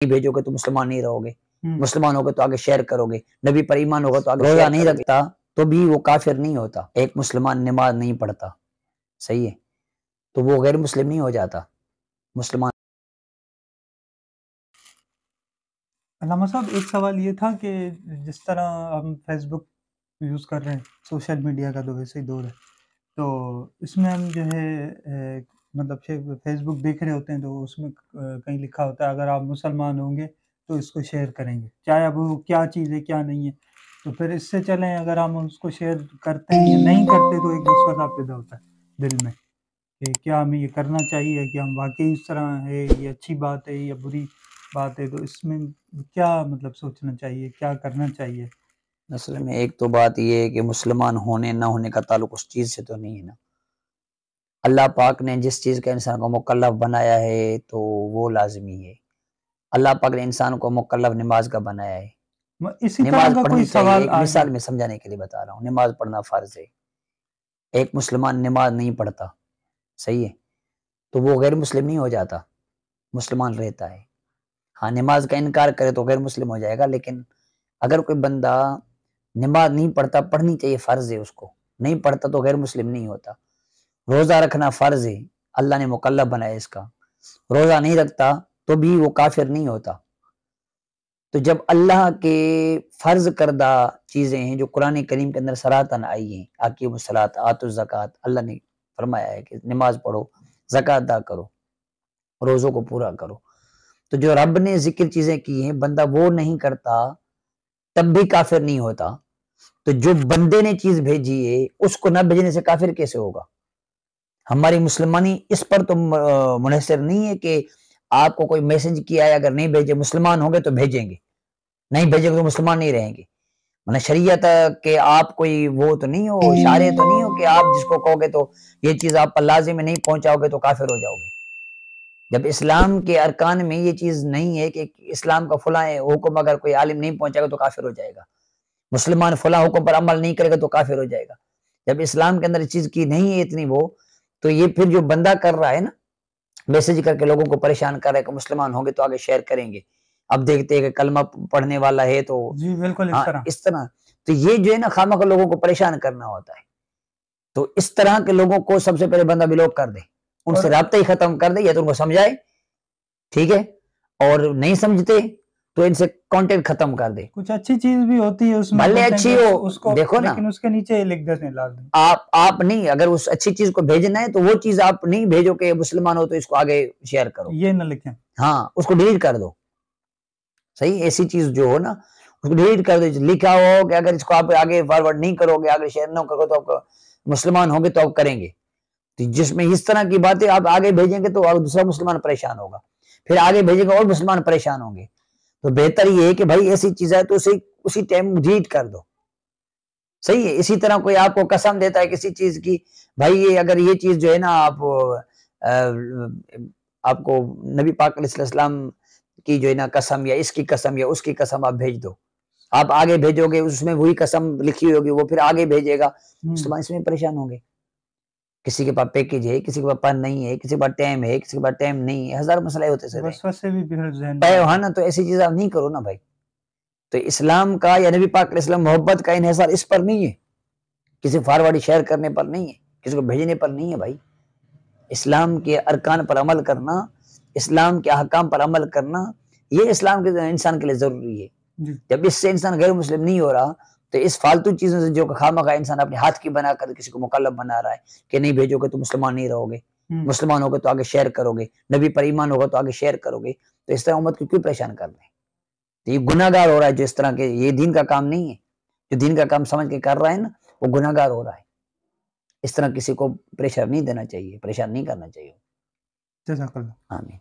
نہیں بھیجو گے تو مسلمان نہیں رہو گے، مسلمان ہوگے تو آگے شیئر کرو گے، نبی پر ایمان ہوگا تو آگے روزہ نہیں رکھتا تو بھی وہ کافر نہیں ہوتا۔ ایک مسلمان نماز نہیں پڑھتا، صحیح ہے، تو وہ غیر مسلم نہیں ہو جاتا، مسلمان۔ علامہ صاحب ایک سوال یہ تھا کہ جس طرح ہم فیس بک یوز کر رہے ہیں، سوشل میڈیا کا تو ویسے ہی دور ہے، تو اس میں ہم جو ہے مطلب فیس بک دیکھ رہے ہوتے ہیں تو اس میں کہیں لکھا ہوتا ہے اگر آپ مسلمان ہوں گے تو اس کو شیئر کریں گے، چاہے اب وہ کیا چیز ہے کیا نہیں ہے، تو پھر اس سے چلیں اگر ہم اس کو شیئر کرتے ہیں یا نہیں کرتے تو ایک وسوسہ پیدا ہوتا ہے دل میں کہ کیا ہمیں یہ کرنا چاہیے کہ ہم واقعی اس طرح ہے، یہ اچھی بات ہے یا بری بات ہے، تو اس میں کیا مطلب سوچنا چاہیے، کیا کرنا چاہیے؟ اصل میں ایک تو بات یہ ہے کہ مسلمان ہونے نہ ہونے کا تعلق اس چیز سے تو نہیں ہے نا۔ اللہ پاک نے جس چیز کا انسان کو مکلف بنایا ہے تو وہ لازمی ہے۔ اللہ پاک نے انسان کو مکلف نماز کا بنایا ہے، اسی طرح نماز کا پڑھنی کوئی چاہیے۔ سوال ایک آ مثال گیا، میں سمجھانے کے لیے بتا رہا ہوں، نماز پڑھنا فرض ہے۔ ایک مسلمان نماز نہیں پڑھتا، صحیح ہے، تو وہ غیر مسلم نہیں ہو جاتا، مسلمان رہتا ہے۔ ہاں نماز کا انکار کرے تو غیر مسلم ہو جائے گا، لیکن اگر کوئی بندہ نماز نہیں پڑھتا، پڑھنی چاہیے، فرض ہے اس کو، نہیں پڑھتا تو غیر مسلم نہیں ہوتا۔ روزہ رکھنا فرض ہے، اللہ نے مکلف بنایا اس کا، روزہ نہیں رکھتا تو بھی وہ کافر نہیں ہوتا۔ تو جب اللہ کے فرض کردہ چیزیں ہیں جو قرآن کریم کے اندر صراحتاً آئی ہیں، اقیموا الصلاۃ آتوا الزکوٰۃ، اللہ نے فرمایا ہے کہ نماز پڑھو، زکوٰۃ ادا کرو، روزوں کو پورا کرو، تو جو رب نے ذکر چیزیں کی ہیں بندہ وہ نہیں کرتا تب بھی کافر نہیں ہوتا۔ تو جو بندے نے چیز بھیجی ہے اس کو نہ بھیجنے سے کافر کیسے ہوگا؟ ہماری مسلمانی اس پر تو منحصر نہیں ہے کہ آپ کو کوئی میسج کیا ہے اگر نہیں بھیجے، مسلمان ہوں گے تو بھیجیں گے، نہیں بھیجیں گے تو مسلمان نہیں رہیں گے۔ شریعت کہ آپ کوئی وہ تو نہیں ہو، اشارے تو نہیں ہو کہ آپ جس کو کہو گے تو یہ چیز آپ پر لازم نہیں پہنچاؤ گے تو کافر ہو جاؤ گے۔ جب اسلام کے ارکان میں یہ چیز نہیں ہے کہ اسلام کا فلاں حکم اگر کوئی عالم نہیں پہنچائے گا تو کافر ہو جائے گا، مسلمان فلاں حکم پر عمل نہیں کرے گا تو کافر ہو جائے گا، جب اسلام کے اندر اس چیز کی نہیں ہے اتنی وہ، تو یہ پھر جو بندہ کر رہا ہے نا، میسج کر کے لوگوں کو پریشان کر رہا ہے کہ مسلمان ہوں گے تو آگے شیئر کریں گے، اب دیکھتے ہیں کہ کلمہ پڑھنے والا ہے تو جی بالکل ہاں اس طرح، تو یہ جو ہے نا خواہ لوگوں کو پریشان کرنا ہوتا ہے۔ تو اس طرح کے لوگوں کو سب سے پہلے بندہ بلاک کر دے، ان سے رابطہ ہی ختم کر دے، یا تو ان کو سمجھائے، ٹھیک ہے، اور نہیں سمجھتے تو ان سے کانٹیکٹ ختم کر دے۔ کچھ اچھی چیز بھی ہوتی ہے اس میں، بھلے اچھی ہو، اس کو دیکھو نا، لیکن اس کے نیچے لکھ دیتے ہیں لازم، آپ نہیں، اگر اس اچھی چیز کو بھیجنا ہے تو وہ چیز آپ نہیں بھیجو کہ مسلمان ہو تو اس کو آگے شیئر کرو، یہ نہ لکھیں، ہاں اس کو ڈیلیٹ کر دو، صحیح، ایسی چیز جو ہو نا اس کو ڈیلیٹ کر دو، لکھا ہو کہ اگر اس کو آپ آگے فارورڈ نہیں کرو گے، آگے شیئر نہ کرو تو آپ مسلمان ہوں گے تو آپ کریں گے، تو جس میں اس طرح کی باتیں آپ آگے بھیجیں گے تو دوسرا مسلمان پریشان ہوگا، پھر آگے بھیجیں گے اور مسلمان پریشان ہوں گے۔ تو بہتر یہ ہے کہ بھائی ایسی چیز ہے تو اسی ٹائم ڈیلیٹ کر دو، صحیح ہے۔ اسی طرح کوئی آپ کو قسم دیتا ہے کسی چیز کی، بھائی یہ اگر یہ چیز جو ہے نا آپ کو نبی پاک علیہ السلام کی جو ہے نا قسم یا اس کی قسم یا اس کی قسم آپ بھیج دو، آپ آگے بھیجو گے اس میں وہی قسم لکھی ہوگی، وہ پھر آگے بھیجے گا، مسلمان اس میں پریشان ہوں گے۔ کسی کے پاس پیکج ہے، کسی کے پاس نہیں ہے، کسی کے پاس ٹائم ہے، کسی کے پاس ٹائم نہیں ہے، ہزار مسئلے ہوتے وسوسے بھی ذہن پہ میں نا، تو ایسی چیز آپ نہیں کرو نا بھائی۔ تو اسلام کا یا نبی پاک علیہ السلام محبت کا انحصار اس پر نہیں ہے، کسی فارورڈ شیئر کرنے پر نہیں ہے، کسی کو بھیجنے پر نہیں ہے بھائی۔ اسلام کے ارکان پر عمل کرنا، اسلام کے احکام پر عمل کرنا، یہ اسلام کے انسان کے لیے ضروری ہے۔ جب اس سے انسان غیر مسلم نہیں ہو رہا تو اس فالتو چیزوں سے جو خواہ انسان اپنے ہاتھ کی بنا کر کسی کو مکلف بنا رہا ہے کہ نہیں بھیجو گے تو مسلمان نہیں رہو گے، مسلمان ہوگے تو آگے شیئر کرو گے، نبی پر ایمان ہوگا تو آگے شیئر کرو گے، تو اس طرح امت کو کیوں پریشان کر رہے ہیں؟ تو یہ گناہ گار ہو رہا ہے جو اس طرح کے، یہ دین کا کام نہیں ہے، جو دین کا کام سمجھ کے کر رہا ہے نا وہ گناہ گار ہو رہا ہے۔ اس طرح کسی کو پریشر نہیں دینا چاہیے، پریشان نہیں کرنا چاہیے۔ جزاک اللہ۔ آمین۔